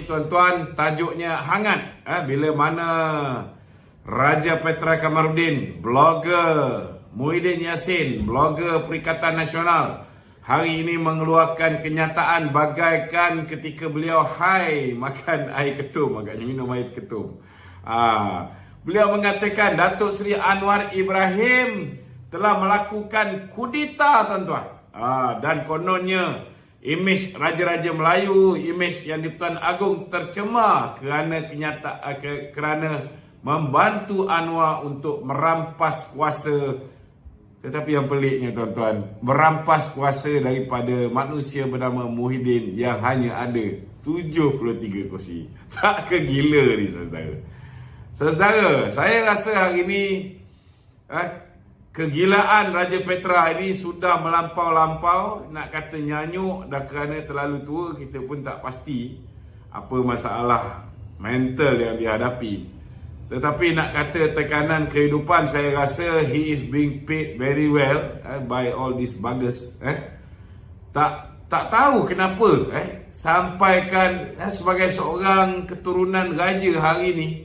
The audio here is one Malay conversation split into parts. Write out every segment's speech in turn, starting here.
tuan-tuan, tajuknya hangat. Bila mana Raja Petra Kamarudin, blogger Muhyiddin Yassin, blogger Perikatan Nasional, hari ini mengeluarkan kenyataan bagaikan ketika beliau makan air ketum, agaknya minum air ketum. Beliau mengatakan Datuk Seri Anwar Ibrahim telah melakukan kudeta, tuan-tuan. Dan kononnya imej Raja-Raja Melayu, imej yang di-Pertuan Agong tercemar kerana membantu Anwar untuk merampas kuasa. Tetapi yang peliknya, tuan-tuan, merampas kuasa daripada manusia bernama Muhyiddin yang hanya ada 73 kursi. Tak ke gila ni, saudara? Saudara, saya rasa hari ini kegilaan Raja Petra ini sudah melampau-lampau. Nak kata nyanyuk dah kerana terlalu tua, kita pun tak pasti apa masalah mental yang dihadapi. Tetapi nak kata tekanan kehidupan, saya rasa he is being paid very well by all these buggers. Tak tahu kenapa sampaikan sebagai seorang keturunan raja hari ini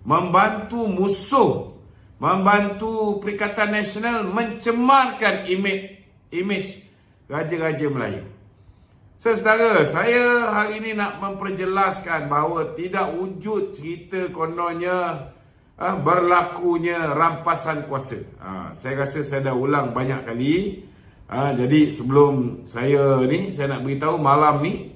membantu musuh, membantu Perikatan Nasional mencemarkan imej Raja-Raja Melayu. Saudara, saya hari ini nak memperjelaskan bahawa tidak wujud cerita kononnya berlakunya rampasan kuasa. Saya rasa saya dah ulang banyak kali. Jadi sebelum saya nak beritahu malam ni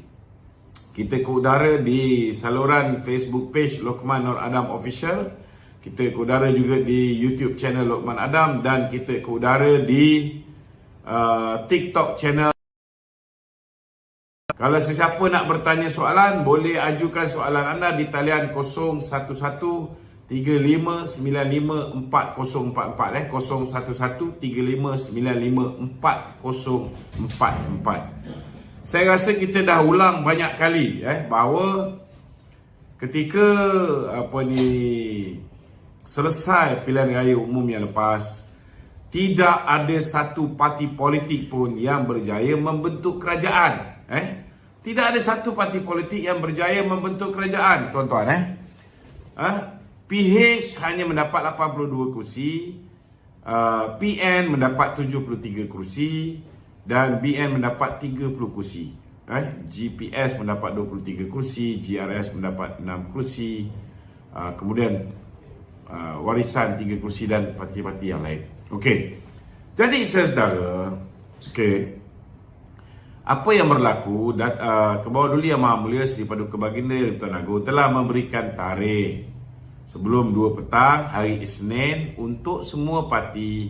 kita ke udara di saluran Facebook page Lokman Nur Adam Official. Kita ke udara juga di YouTube channel Lokman Adam, dan kita ke udara di TikTok channel. Kalau sesiapa nak bertanya soalan, boleh ajukan soalan anda di talian 011-3595-4044 011-3595-4044. Saya rasa kita dah ulang banyak kali bahawa ketika selesai pilihan raya umum yang lepas, tidak ada satu parti politik pun yang berjaya membentuk kerajaan. Tidak ada satu parti politik yang berjaya membentuk kerajaan, tuan-tuan. PH hanya mendapat 82 kursi, PN mendapat 73 kursi, dan BN mendapat 30 kursi. GPS mendapat 23 kursi, GRS mendapat 6 kursi, kemudian warisan 3 kursi dan parti-parti yang lain. Okey. Jadi saudara, apa yang berlaku, Kebawah Duli Yang Maha Mulia Seri Paduka Baginda di-Pertuan Agong telah memberikan tarikh sebelum 2 petang hari Isnin untuk semua parti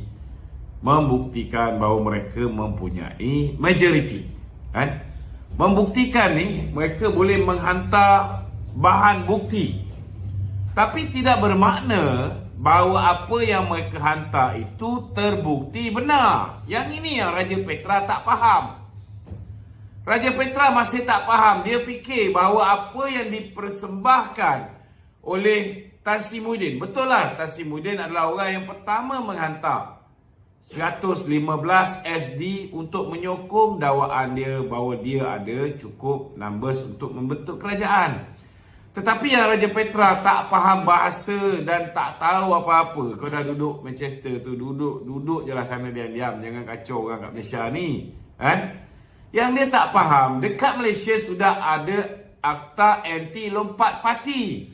membuktikan bahawa mereka mempunyai majoriti. Membuktikan ni mereka boleh menghantar bahan bukti, tapi tidak bermakna bahawa apa yang mereka hantar itu terbukti benar. Yang ini yang Raja Petra tak faham. Raja Petra masih tak faham. Dia fikir bahawa apa yang dipersembahkan oleh Tan Sri Muhyiddin, betul lah, Tan Sri Muhyiddin adalah orang yang pertama menghantar 115 SD untuk menyokong dakwaan dia bahawa dia ada cukup numbers untuk membentuk kerajaan. Tetapi yang Raja Petra tak faham bahasa dan tak tahu apa-apa. Kau dah duduk Manchester tu, duduk je lah sana diam-diam. Jangan kacau orang kat Malaysia ni. Yang dia tak faham, dekat Malaysia sudah ada Akta Anti Lompat Parti.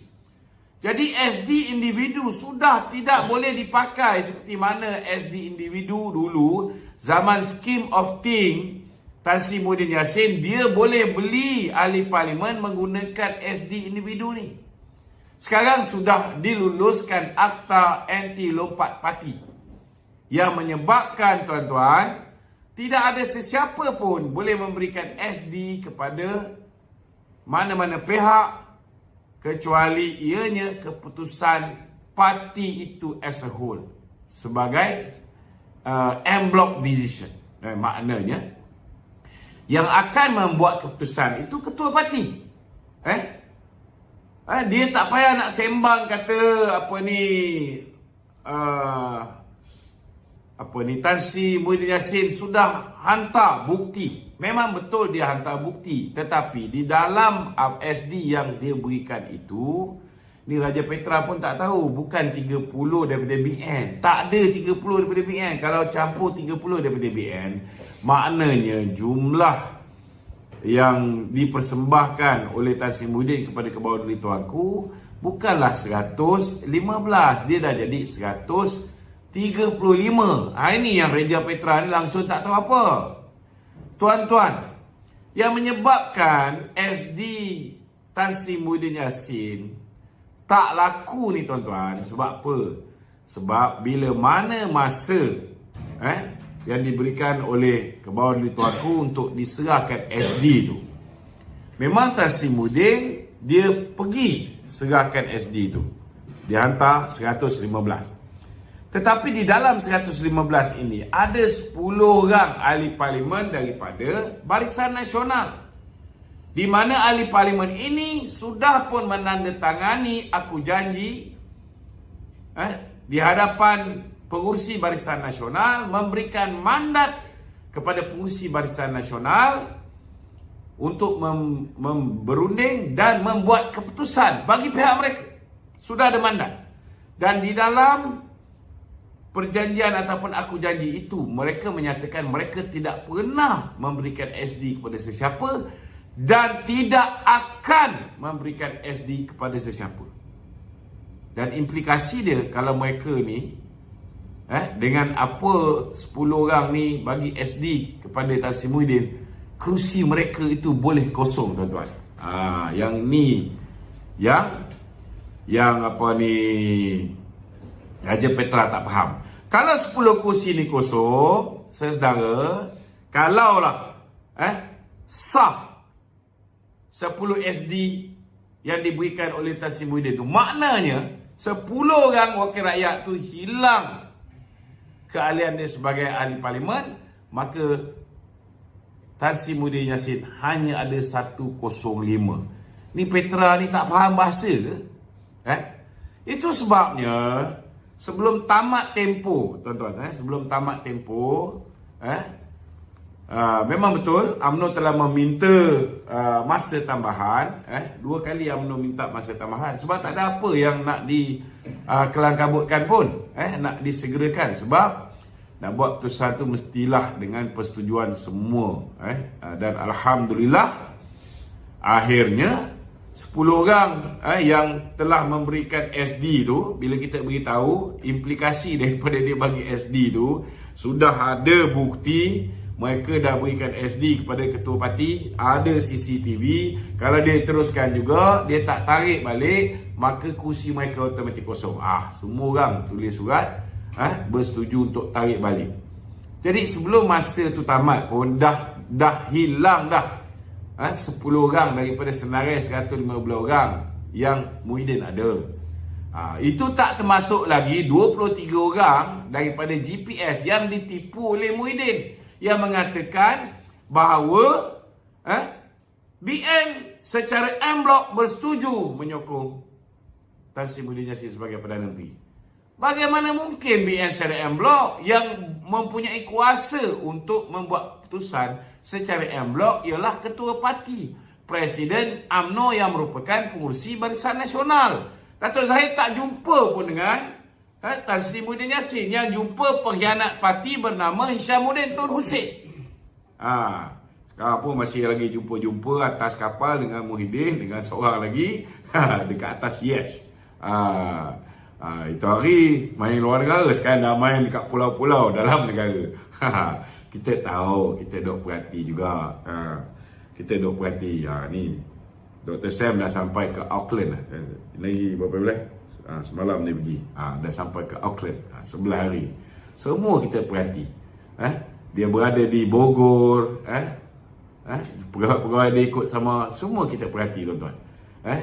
Jadi SD individu sudah tidak boleh dipakai seperti mana SD individu dulu, zaman Scheme of Thing Tan Sri Muhyiddin Yassin, dia boleh beli ahli parlimen menggunakan SD individu ni. Sekarang sudah diluluskan Akta Anti Lompat Parti yang menyebabkan, tuan-tuan, tidak ada sesiapa pun boleh memberikan SD kepada mana-mana pihak kecuali ianya keputusan parti itu as a whole sebagai en bloc decision. Maknanya yang akan membuat keputusan itu ketua parti. Dia tak payah nak sembang kata Tan Sri Muhyiddin Yassin sudah hantar bukti. Memang betul dia hantar bukti, tetapi di dalam SD yang dia berikan itu, ni Raja Petra pun tak tahu, bukan 30 daripada BN. Tak ada 30 daripada BN. Kalau campur 30 daripada BN, maknanya jumlah yang dipersembahkan oleh Tan Sri Muhyiddin kepada Kebawah Tuanku bukanlah 115. Dia dah jadi 135. Ini yang Raja Petra ni langsung tak tahu apa. Tuan-tuan, yang menyebabkan SD Tan Sri Muhyiddin Yassin tak laku ni tuan-tuan, sebab apa? Sebab bila mana masa yang diberikan oleh Kebawah Tuanku untuk diserahkan SD tu, memang Tan Sri Muhyiddin dia pergi serahkan SD tu. Dia hantar 115. Tetapi di dalam 115 ini ada 10 orang ahli parlimen daripada Barisan Nasional, di mana ahli parlimen ini sudah pun menandatangani aku janji di hadapan pengurusi Barisan Nasional, memberikan mandat kepada pengurusi Barisan Nasional untuk berunding dan membuat keputusan bagi pihak mereka. Sudah ada mandat. Dan di dalam perjanjian ataupun aku janji itu, mereka menyatakan mereka tidak pernah memberikan SD kepada sesiapa dan tidak akan memberikan SD kepada sesiapa. Dan implikasi dia, kalau mereka ni dengan apa 10 orang ni bagi SD kepada Tan Sri Muhyiddin, kerusi mereka itu boleh kosong tuan-tuan. Yang ni yang apa ni Raja Petra tak faham. Kalau 10 kursi ni kosong, saudara, kalaulah sah 10 SD yang diberikan oleh Tan Sri Muhyiddin tu, maknanya 10 orang wakil rakyat tu hilang keahlian dia sebagai ahli parlimen, maka Tan Sri Muhyiddin Yassin hanya ada 105. Ni Petra ni tak faham bahasa ke? Itu sebabnya sebelum tamat tempoh, tuan-tuan, sebelum tamat tempoh, memang betul UMNO telah meminta masa tambahan. 2 kali UMNO minta masa tambahan sebab tak ada apa yang nak dikelangkabutkan pun, nak disegerakan. Sebab nak buat keputusan tu mestilah dengan persetujuan semua. Dan Alhamdulillah, akhirnya 10 orang yang telah memberikan SD tu, bila kita beritahu implikasi daripada dia bagi SD tu, sudah ada bukti mereka dah berikan SD kepada ketua parti, ada CCTV. Kalau dia teruskan juga, dia tak tarik balik, maka kursi mereka automatik kosong. Semua orang tulis surat bersetuju untuk tarik balik. Jadi sebelum masa tu tamat pun dah hilang dah 10 orang daripada senarai 115 orang yang Muhyiddin ada. Itu tak termasuk lagi 23 orang daripada GPS yang ditipu oleh Muhyiddin, yang mengatakan bahawa BN secara en blok bersetuju menyokong Tan Sri Muhyiddin Yassin sebagai Perdana Menteri. Bagaimana mungkin BN secara en blok yang mempunyai kuasa untuk membuat keputusan secara en blok ialah ketua parti, Presiden UMNO yang merupakan pengurusi Barisan Nasional. Datuk Zahid tak jumpa pun dengan Tan Sri Muhyiddin Yassin. Yang jumpa pengkhianat parti bernama Hishamuddin Tun Hussein. Sekarang pun masih lagi jumpa-jumpa atas kapal dengan Muhyiddin, dengan seorang lagi dekat atas Yes. Itu hari main luar negara, sekarang dah main dekat pulau-pulau dalam negara. Kita tahu, kita duk perhati juga. Kita duk perhati. Ni Dr. Sam dah sampai ke Auckland. Lagi berapa bulan? Semalam dia pergi. Dah sampai ke Auckland. 11 hari. Semua kita perhati. Dia berada di Bogor. Pegawai dia ikut sama. Semua kita perhati, tuan-tuan.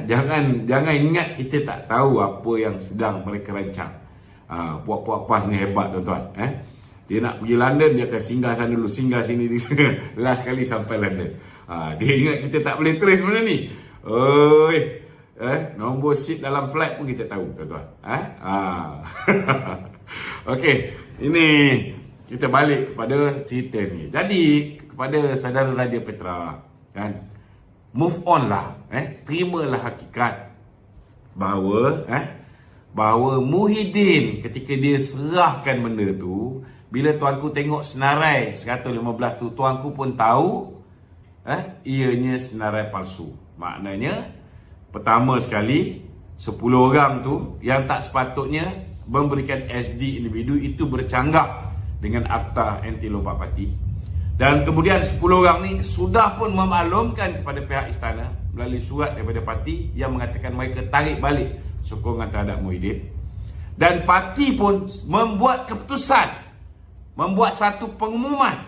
Jangan ingat kita tak tahu apa yang sedang mereka rancang. Puak-puak PAS ni hebat, tuan-tuan. Dia nak pergi London, dia akan singgah sana dulu, singgah sini. Last kali sampai London. Dia ingat kita tak boleh trace benda ni. Nombor seat dalam flight pun kita tahu, tuan-tuan. Okey, ini kita balik kepada cerita ni. Jadi kepada saudara Raja Petra, kan, move on lah, terimalah hakikat bahawa Muhyiddin ketika dia serahkan benda tu, bila tuanku tengok senarai 115 tu, tuanku pun tahu ianya senarai palsu. Maknanya pertama sekali 10 orang tu yang tak sepatutnya memberikan SD individu itu bercanggah dengan Akta Anti Lompat Parti. Dan kemudian 10 orang ni sudah pun memaklumkan kepada pihak istana melalui surat daripada parti yang mengatakan mereka tarik balik sokongan terhadap Muhyiddin. Dan parti pun membuat keputusan, membuat satu pengumuman.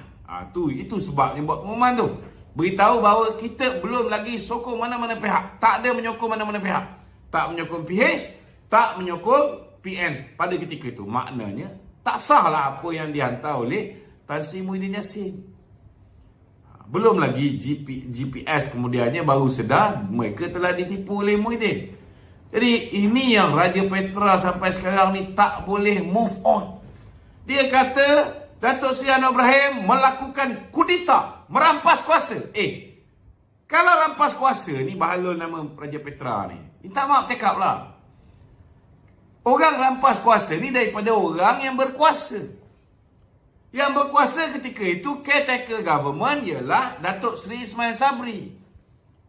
Itu sebab yang buat pengumuman tu. Beritahu bahawa kita belum lagi sokong mana-mana pihak. Tak ada menyokong mana-mana pihak. Tak menyokong PH, tak menyokong PN pada ketika itu. Maknanya tak sahlah apa yang dihantar oleh Tan Sri Muhyiddin Yassin. Belum lagi GPS kemudiannya baru sedar mereka telah ditipu oleh Muhyiddin. Jadi ini yang Raja Petra sampai sekarang ni tak boleh move on. Dia kata Datuk Seri Anwar Ibrahim melakukan kudeta, merampas kuasa. Kalau rampas kuasa ni bahalul nama Raja Petra ni. Minta maaf cakap lah. Orang rampas kuasa ni daripada orang yang berkuasa. Yang berkuasa ketika itu caretaker government ialah Datuk Seri Ismail Sabri,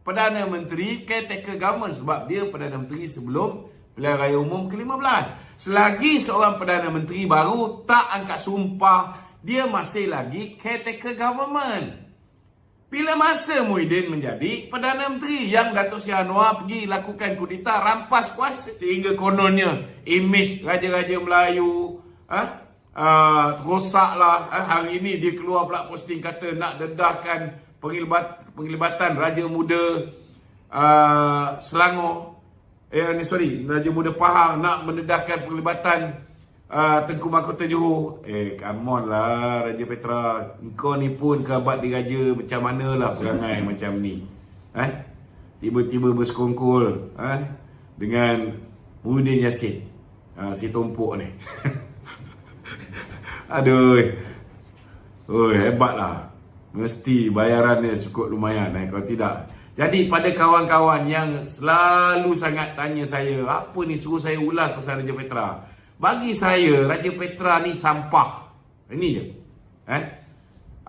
Perdana Menteri caretaker government, sebab dia Perdana Menteri sebelum Pilihan Raya Umum ke-15. Selagi seorang Perdana Menteri baru tak angkat sumpah, dia masih lagi caretaker government. Bila masa Muhyiddin menjadi Perdana Menteri, yang Datuk Seri Anwar pergi lakukan kudeta, rampas kuasa, sehingga kononnya imej Raja-Raja Melayu terosaklah. Hari ini dia keluar pula posting kata nak dedahkan penglibatan Raja Muda Selangor. Raja Muda Pahang nak mendedahkan penglibatan Tengku Mahkota Johor. Come on lah Raja Petra. Kau ni pun kerabat diraja macam manalah perangai macam ni. Tiba-tiba bersekongkol dengan Muhyiddin Yassin, si tumpuk ni. Aduh. Hebatlah. Mesti bayarannya cukup lumayan. Kalau tidak. Jadi pada kawan-kawan yang selalu sangat tanya saya, apa ni suruh saya ulas pasal Raja Petra. Bagi saya, Raja Petra ni sampah. Ini je.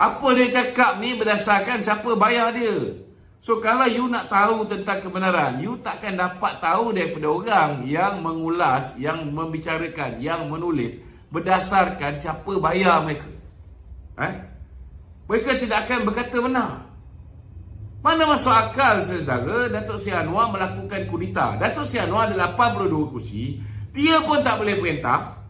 Apa dia cakap ni berdasarkan siapa bayar dia. So kalau you nak tahu tentang kebenaran, you takkan dapat tahu daripada orang yang mengulas, yang membicarakan, yang menulis berdasarkan siapa bayar mereka. Mereka tidak akan berkata benar. Mana masuk akal saudara Datuk Seri Anwar melakukan kudeta. Datuk Seri Anwar ada 82 kursi. Dia pun tak boleh perintah.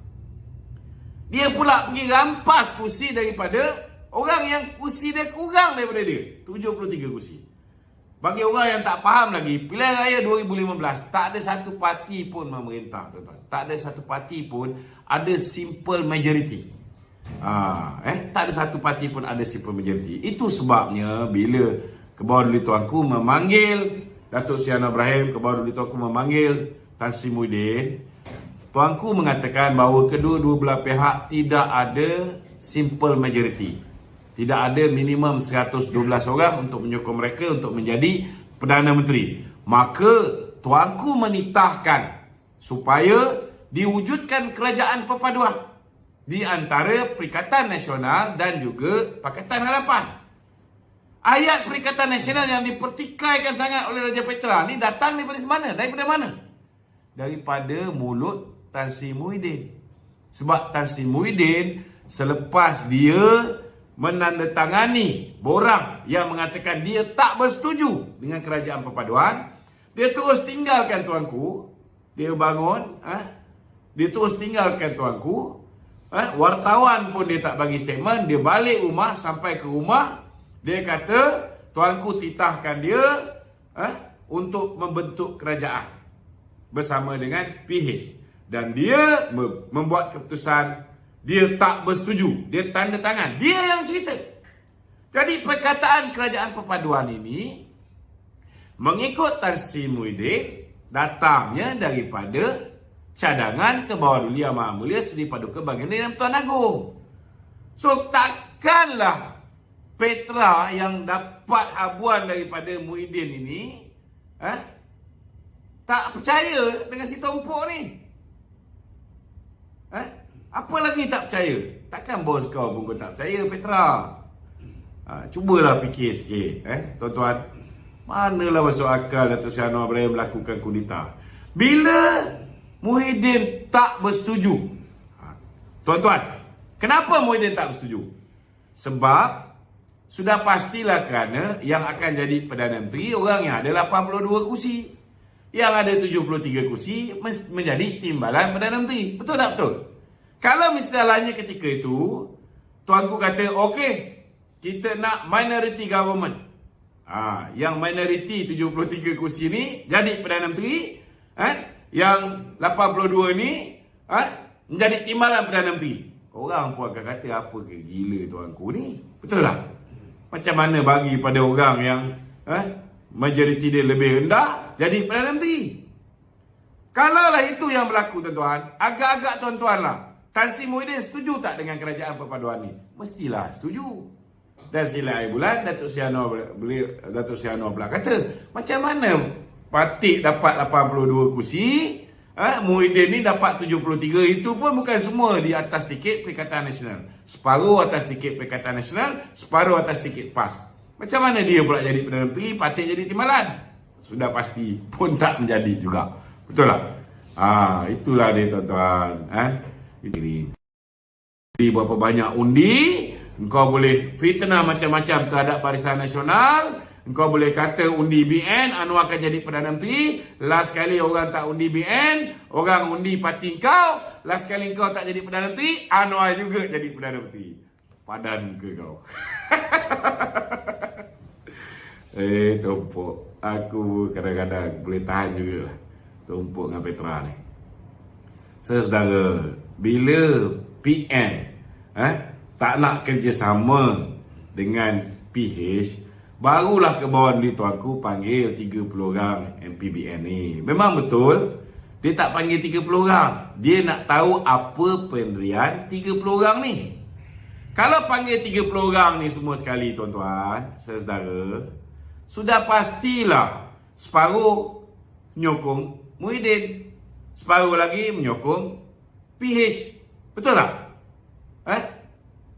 Dia pula pergi rampas kursi daripada orang yang kursi dia kurang daripada dia. 73 kursi. Bagi orang yang tak faham lagi, pilihan raya 2015 tak ada satu parti pun memerintah, tuan-tuan. Tak ada satu parti pun ada simple majority. Tak ada satu parti pun ada simple majority. Itu sebabnya bila Kebawah Duli Tuanku memanggil Datuk Seri Anwar Ibrahim, Kebawah Duli Tuanku memanggil Tan Sri Muhyiddin, Tuanku mengatakan bahawa kedua-dua belah pihak tidak ada simple majority. Tidak ada minimum 112 orang untuk menyokong mereka untuk menjadi Perdana Menteri. Maka Tuanku menitahkan supaya diwujudkan kerajaan perpaduan di antara Perikatan Nasional dan juga Pakatan Harapan. Ayat Perikatan Nasional yang dipertikaikan sangat oleh Raja Petra ni datang daripada mana? Daripada mana? Daripada mulut Tan Sri Muhyiddin. Sebab Tan Sri Muhyiddin selepas dia menandatangani borang yang mengatakan dia tak bersetuju dengan kerajaan perpaduan, dia terus tinggalkan Tuanku. Dia bangun, dia terus tinggalkan Tuanku. Wartawan pun dia tak bagi statement. Dia balik rumah, sampai ke rumah, dia kata Tuanku titahkan dia untuk membentuk kerajaan bersama dengan PH. Dan dia membuat keputusan. Dia tak bersetuju. Dia tanda tangan. Dia yang cerita. Jadi perkataan kerajaan perpaduan ini mengikut Tan Sri Muhyiddin datangnya daripada cadangan Kebawah Duli Yang Maha Mulia Seri Paduka Baginda Yang Tuan Agong. So takkanlah Petra yang dapat habuan daripada Muhyiddin ini tak percaya dengan si Tompok ni. Apa lagi tak percaya? Takkan bos kau pun kau tak percaya, Petra. Cubalah fikir sikit, tuan-tuan. Manalah masuk akal Datuk Seri Anwar Ibrahim melakukan kudeta bila Muhyiddin tak bersetuju. Tuan-tuan, kenapa Muhyiddin tak bersetuju? Sebab sudah pastilah kerana yang akan jadi Perdana Menteri orang yang ada 82 kursi. Yang ada 73 kursi menjadi timbalan Perdana Menteri. Betul tak betul? Kalau misalnya ketika itu tuanku kata, okey, kita nak minority government. Yang minority 73 kursi ni jadi Perdana Menteri, yang 82 ni menjadi timbalan Perdana Menteri. Orang pun akan kata, apa ke gila tuanku ni? Betul tak? Macam mana bagi pada orang yang majoriti dia lebih rendah jadi Perdana Menteri? Kalaulah itu yang berlaku, tuan-tuan, agak-agak tuan-tuan lah, Tan Sri Muhyiddin setuju tak dengan kerajaan perpaduan ni? Mestilah setuju. Dan sila air bulan, Datuk Seri Anwar pula kata, macam mana Patik dapat 82 kursi, Muhyiddin ni dapat 73, itu pun bukan semua di atas tiket Perikatan Nasional. Separuh atas tiket Perikatan Nasional, separuh atas tiket PAS. Macam mana dia pula jadi Perdana Menteri, Patik jadi timbalan? Sudah pasti pun tak menjadi juga. Betul tak? Itulah dia, tuan-tuan. Ini berapa banyak undi, engkau boleh fitnah macam-macam terhadap Barisan Nasional. Engkau boleh kata undi BN, Anwar akan jadi Perdana Menteri. Last kali orang tak undi BN, orang undi parti kau. Last kali kau tak jadi Perdana Menteri, Anwar juga jadi Perdana Menteri. Padan muka kau. Tompok, aku kadang-kadang boleh tahan juga lah Tompok dengan Petra ni. Saudara, bila PN tak nak kerjasama dengan PH, barulah ke bawah ni tuanku panggil 30 orang MPBN ni. Memang betul, dia tak panggil 30 orang. Dia nak tahu apa pendirian 30 orang ni. Kalau panggil 30 orang ni semua sekali, tuan-tuan, saudara, sudah pastilah separuh menyokong Muhyiddin, separuh lagi menyokong PH. Betul tak?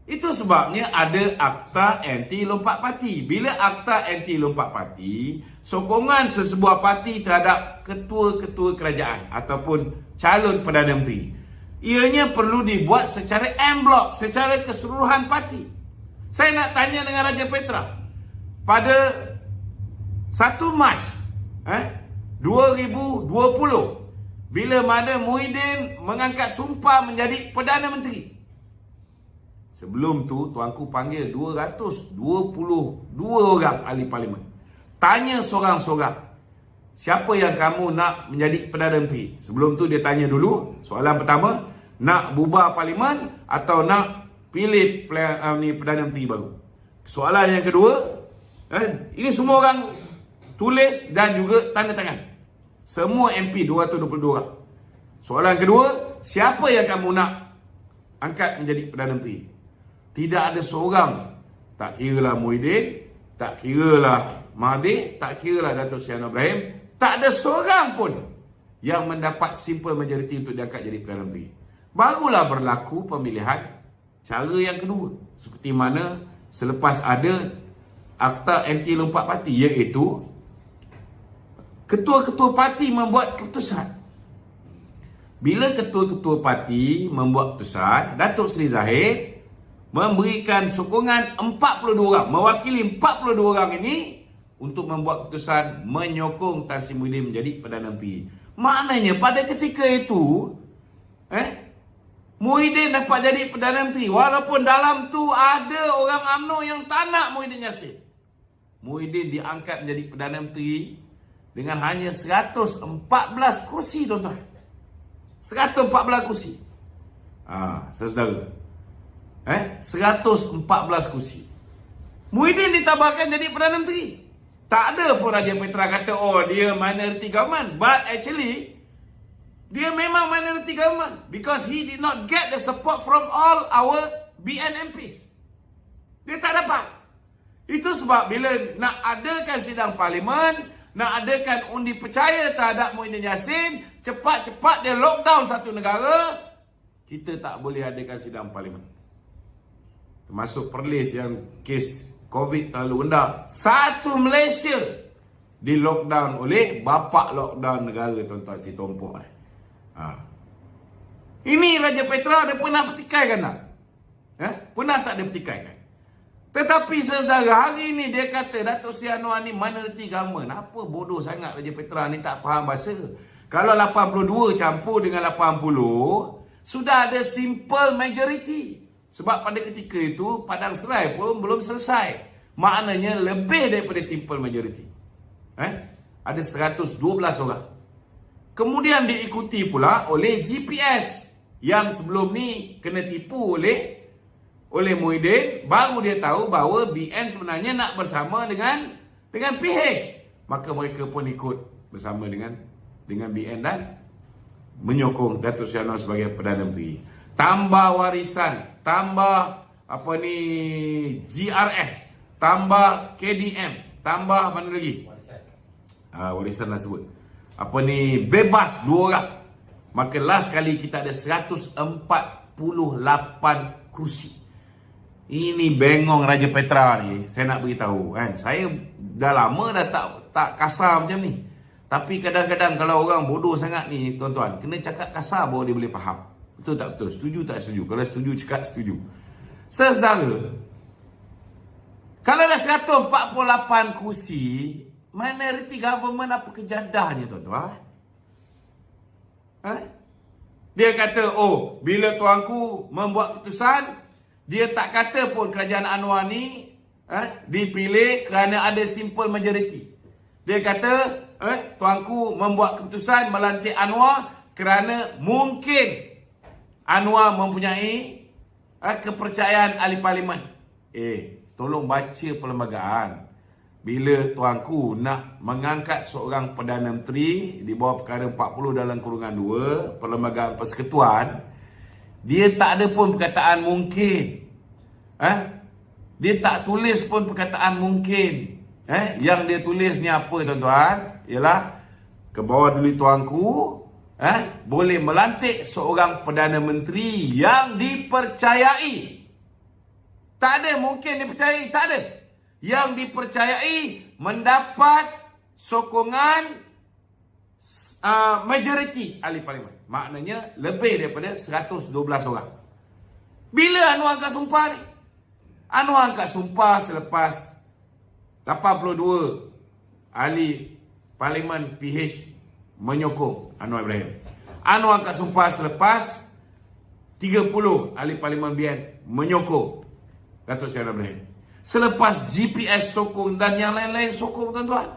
Itu sebabnya ada Akta Anti Lompat Parti. Bila Akta Anti Lompat Parti, sokongan sesebuah parti terhadap ketua-ketua kerajaan ataupun calon Perdana Menteri, ianya perlu dibuat secara en bloc, secara keseluruhan parti. Saya nak tanya dengan Raja Petra, pada 1 Mac 2020, bila mana Muhyiddin mengangkat sumpah menjadi Perdana Menteri, sebelum tu tuanku panggil 222 orang ahli parlimen. Tanya seorang-seorang, siapa yang kamu nak menjadi Perdana Menteri? Sebelum tu dia tanya dulu, soalan pertama, nak bubar parlimen atau nak pilih Perdana Menteri baru? Soalan yang kedua, ini semua orang tulis dan juga tanda tangan. Semua MP 222 orang. Soalan kedua, siapa yang kamu nak angkat menjadi Perdana Menteri? Tidak ada seorang, tak kiralah Muhyiddin, tak kiralah Mahathir, tak kiralah Datuk Seri Anwar Ibrahim, tak ada seorang pun yang mendapat simple majority untuk diangkat jadi Perdana Menteri. Barulah berlaku pemilihan cara yang kedua, seperti mana selepas ada Akta Anti Lompat Parti, iaitu ketua-ketua parti membuat keputusan. Bila ketua-ketua parti membuat keputusan, Datuk Seri Zahid memberikan sokongan 42 orang, mewakili 42 orang ini untuk membuat keputusan menyokong Tan Sri Muhyiddin menjadi Perdana Menteri. Maknanya pada ketika itu Muhyiddin dapat jadi Perdana Menteri, walaupun dalam tu ada orang UMNO yang tak nak Muhyiddin Yassin. Muhyiddin diangkat menjadi Perdana Menteri dengan hanya 114 kursi, tuan-tuan. 114 kursi. Saudara. 114 kursi. Muhyiddin ditabarkan jadi Perdana Menteri. Tak ada pun Raja Petra kata, oh dia minority government. But actually, dia memang minority government. Because he did not get the support from all our BN MPs. Dia tak dapat. Itu sebab bila nak adakan sidang parlimen, nak adakan undi percaya terhadap Muhyiddin Yassin, cepat-cepat dia lockdown satu negara, kita tak boleh adakan sidang parlimen. Termasuk Perlis yang kes COVID terlalu rendah. Satu Malaysia di lockdown oleh bapa lockdown negara, tuan-tuan, si Tompok. Ini Raja Petra, dia pernah bertikaikan tak? Pernah tak dia bertikaikan? Tetapi saudara, hari ini dia kata Datuk Seri Anwar ni minority government. Apa bodoh sangat Raja Petra ni, tak faham bahasa. Kalau 82 campur dengan 80, sudah ada simple majority. Sebab pada ketika itu Padang Serai pun belum selesai. Maknanya lebih daripada simple majority. Ada 112 orang. Kemudian diikuti pula oleh GPS yang sebelum ni kena tipu oleh Muhyiddin. Baru dia tahu bahawa BN sebenarnya nak bersama dengan PH. Maka mereka pun ikut bersama dengan BN dan menyokong Datuk Seri Anwar sebagai Perdana Menteri. Tambah warisan, tambah GRS, tambah KDM, tambah mana lagi? Warisan lah sebut. Bebas 2 orang. Maka last kali kita ada 148 kursi. Ini bengong Raja Petra ni. Saya nak beritahu kan. Saya dah lama dah tak kasar macam ni. Tapi kadang-kadang kalau orang bodoh sangat ni, tuan-tuan, kena cakap kasar baru dia boleh faham. Betul tak betul? Setuju tak setuju? Kalau setuju, cakap setuju. Saudara, kalau dah 148 kursi, minority government apa kejadahnya, tuan-tuan? Dia kata, bila tuanku membuat keputusan, dia tak kata pun kerajaan Anwar ni dipilih kerana ada simple majority. Dia kata, tuanku membuat keputusan melantik Anwar kerana mungkin Anwar mempunyai kepercayaan ahli parlimen. Tolong baca perlembagaan. Bila tuanku nak mengangkat seorang Perdana Menteri di bawah perkara 40 dalam kurungan 2, Perlembagaan Persekutuan, dia tak ada pun perkataan mungkin. Dia tak tulis pun perkataan mungkin. Yang dia tulis ni apa, tuan-tuan? Ialah, ke bawah dulu tuanku, boleh melantik seorang Perdana Menteri yang dipercayai. Tak ada mungkin dipercayai, tak ada. Yang dipercayai mendapat sokongan majoriti ahli parlimen. Maknanya lebih daripada 112 orang. Bila Anwar angkat sumpah ni? Anwar angkat sumpah selepas 82 ahli parlimen PH menyokong Anwar Ibrahim. Anwar angkat sumpah selepas 30 ahli parlimen BN menyokong Datuk Seri Anwar Ibrahim. Selepas GPS sokong dan yang lain-lain sokong, tuan-tuan.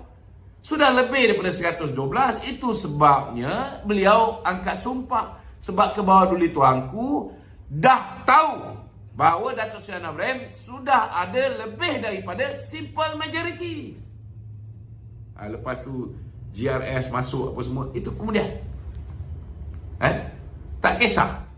Sudah lebih daripada 112. Itu sebabnya beliau angkat sumpah. Sebab ke bawah dulu tuanku dah tahu bahawa Datuk Seri Anwar Ibrahim sudah ada lebih daripada simple majority. Lepas tu GRS masuk apa semua, itu kemudian. Tak kisah.